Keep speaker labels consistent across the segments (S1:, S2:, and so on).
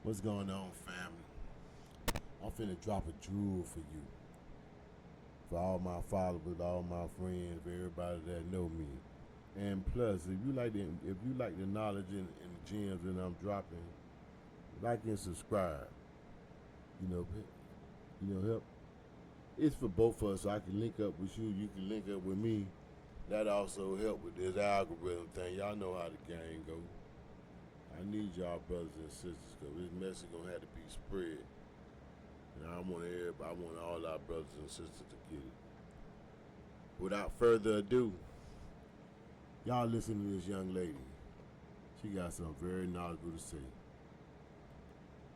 S1: What's going on, family? I'm finna drop a jewel for you. For all my followers, all my friends, for everybody that know me. And plus, if you like the knowledge and the gems that I'm dropping, like and subscribe. You know, help. It's for both of us. So I can link up with you. You can link up with me. That also help with this algorithm thing. Y'all know how the game go. I need y'all brothers and sisters because this message gonna have to be spread. And I want everybody, I want all our brothers and sisters to get it. Without further ado, y'all listen to this young lady. She got something very knowledgeable to say.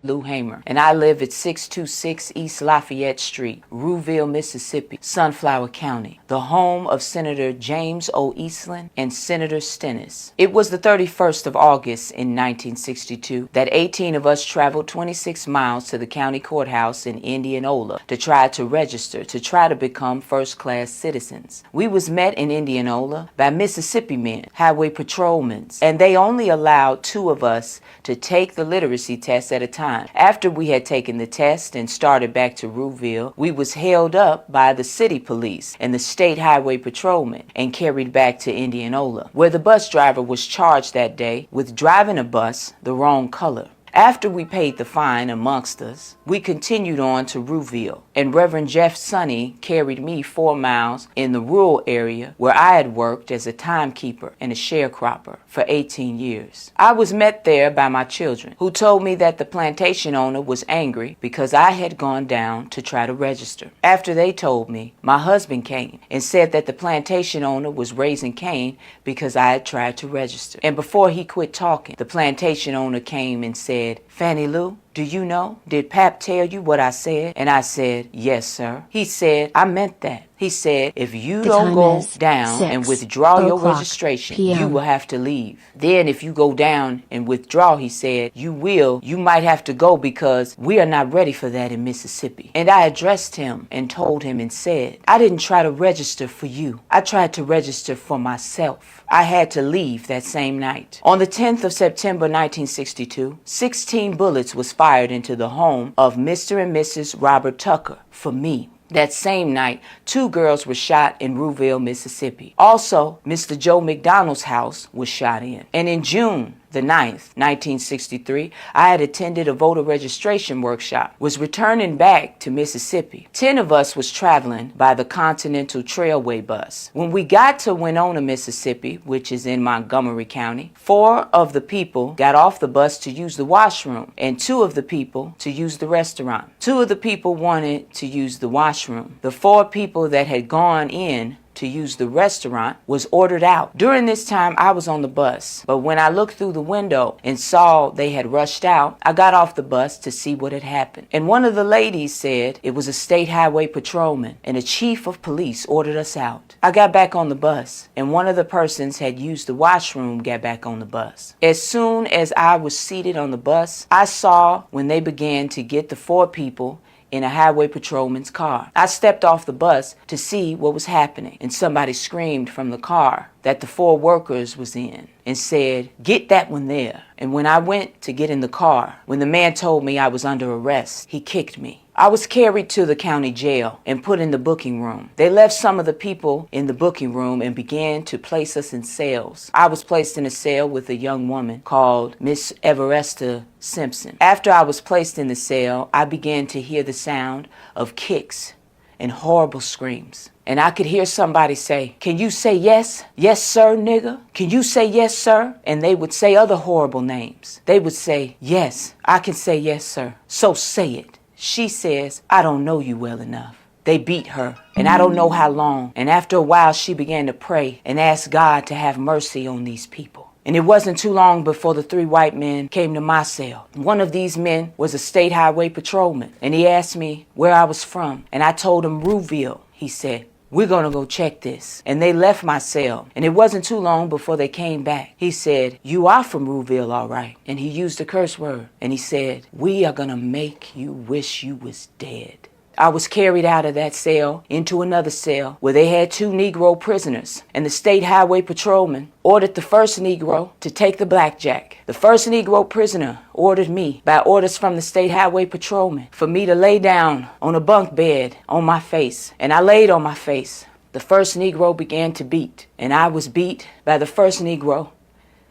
S2: Lou Hamer, and I live at 626 East Lafayette Street, Rouville, Mississippi, Sunflower County, the home of Senator James O. Eastland and Senator Stennis. It was the 31st of August in 1962 that 18 of us traveled 26 miles to the county courthouse in Indianola to try to register, to try to become first-class citizens. We was met in Indianola by Mississippi men, highway patrolmen, and they only allowed 2 of us to take the literacy test at a time. After we had taken the test and started back to Rouville, we was held up by the city police and the state highway patrolmen and carried back to Indianola, where the bus driver was charged that day with driving a bus the wrong color. After we paid the fine amongst us, we continued on to Rouville, and Reverend Jeff Sonny carried me 4 miles in the rural area where I had worked as a timekeeper and a sharecropper for 18 years. I was met there by my children, who told me that the plantation owner was angry because I had gone down to try to register. After they told me, my husband came and said that the plantation owner was raising Cain because I had tried to register. And before he quit talking, the plantation owner came and said, "Fannie Lou, do you know? Did Pap tell you what I said?" And I said, "Yes, sir." He said, "I meant that." He said, "If you don't go down and withdraw your registration, you will have to leave. Then if you go down and withdraw," he said, you might have to go because we are not ready for that in Mississippi." And I addressed him and told him and said, "I didn't try to register for you. I tried to register for myself." I had to leave that same night. On the 10th of September 1962, 16 bullets was fired into the home of Mr. and Mrs. Robert Tucker for me. That same night, 2 girls were shot in Rouville, Mississippi. Also, Mr. Joe McDonald's house was shot in. And in June the 9th, 1963, I had attended a voter registration workshop, was returning back to Mississippi. 10 of us was traveling by the Continental Trailway bus. When we got to Winona, Mississippi, which is in Montgomery County, 4 of the people got off the bus to use the washroom, and 2 of the people to use the restaurant. 2 of the people wanted to use the washroom. The 4 people that had gone in to use the restaurant was ordered out. During this time, I was on the bus, but when I looked through the window and saw they had rushed out, I got off the bus to see what had happened. And one of the ladies said it was a state highway patrolman, and a chief of police ordered us out. I got back on the bus, and one of the persons had used the washroom got back on the bus. As soon as I was seated on the bus, I saw when they began to get the 4 people in a highway patrolman's car. I stepped off the bus to see what was happening, and somebody screamed from the car that the 4 workers was in and said, "Get that one there." And when I went to get in the car, when the man told me I was under arrest, he kicked me. I was carried to the county jail and put in the booking room. They left some of the people in the booking room and began to place us in cells. I was placed in a cell with a young woman called Miss Everesta Simpson. After I was placed in the cell, I began to hear the sound of kicks and horrible screams. And I could hear somebody say, "Can you say yes? Yes, sir, nigga? Can you say yes, sir?" And they would say other horrible names. They would say, "Yes, I can say yes, sir. So say it." She says, "I don't know you well enough." They beat her, and I don't know how long. And after a while, she began to pray and ask God to have mercy on these people. And it wasn't too long before the 3 white men came to my cell. One of these men was a state highway patrolman, and he asked me where I was from. And I told him Rouville. He said, "We're going to go check this." And they left my cell. And it wasn't too long before they came back. He said, "You are from Rouville, all right." And he used a curse word. And he said, "We are going to make you wish you was dead." I was carried out of that cell into another cell where they had 2 Negro prisoners, and the state highway patrolman ordered the first Negro to take the blackjack. The first Negro prisoner ordered me, by orders from the state highway patrolman, for me to lay down on a bunk bed on my face, and I laid on my face. The first Negro began to beat, and I was beat by the first Negro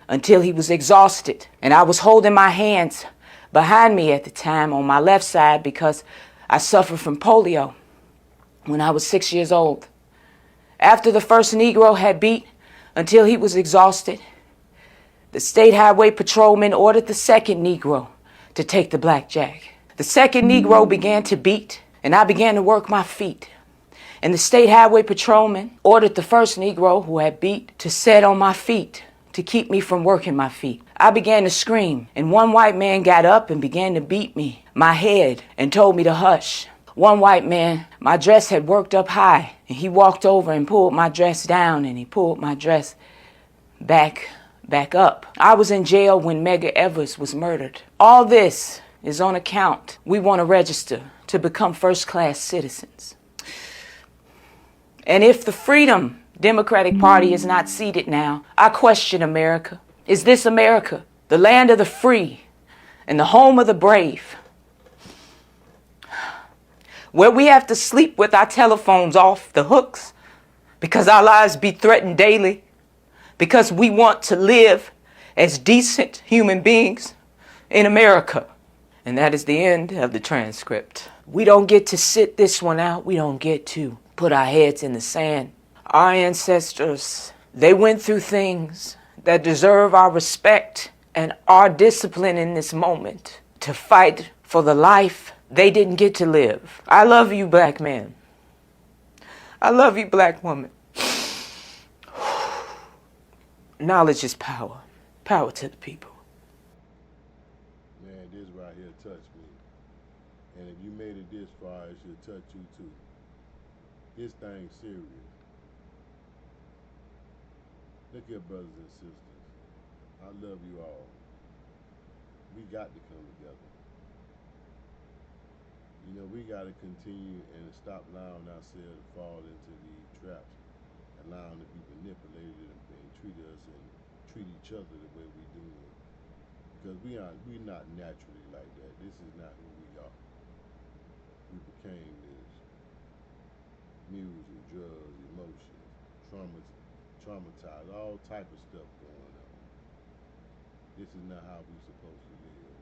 S2: until he was exhausted, and I was holding my hands behind me at the time on my left side because I suffered from polio when I was 6 years old. After the first Negro had beat until he was exhausted, the state highway patrolman ordered the second Negro to take the blackjack. The second Negro began to beat, and I began to work my feet. And the state highway patrolman ordered the first Negro who had beat to sit on my feet to keep me from working my feet. I began to scream, and one white man got up and began to beat me, my head, and told me to hush. One white man, my dress had worked up high, and he walked over and pulled my dress down, and he pulled my dress back up. I was in jail when Medgar Evers was murdered. All this is on account. We want to register to become first-class citizens. And if the Freedom Democratic Party is not seated now, I question America. Is this America, the land of the free and the home of the brave, where we have to sleep with our telephones off the hooks because our lives be threatened daily, because we want to live as decent human beings in America? And that is the end of the transcript. We don't get to sit this one out. We don't get to put our heads in the sand. Our ancestors, they went through things that deserve our respect and our discipline in this moment to fight for the life they didn't get to live. I love you, black man. I love you, black woman. Knowledge is power. Power to the people.
S1: Man, this right here touched me. And if you made it this far, it should touch you too. This thing's serious. Look here, brothers and sisters. I love you all. We got to come together. You know, we got to continue and stop allowing ourselves to fall into these traps, allowing to be manipulated and treat us and treat each other the way we do. Because we're not naturally like that. This is not who we are. We became this music, drugs, emotions, traumatized, all type of stuff going on. This is not how we're supposed to live.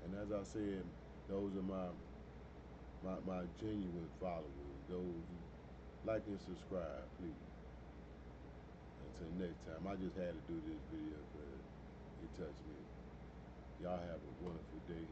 S1: And as I said, those are my genuine followers. Those who like and subscribe, please. Until next time, I just had to do this video because it touched me. Y'all have a wonderful day.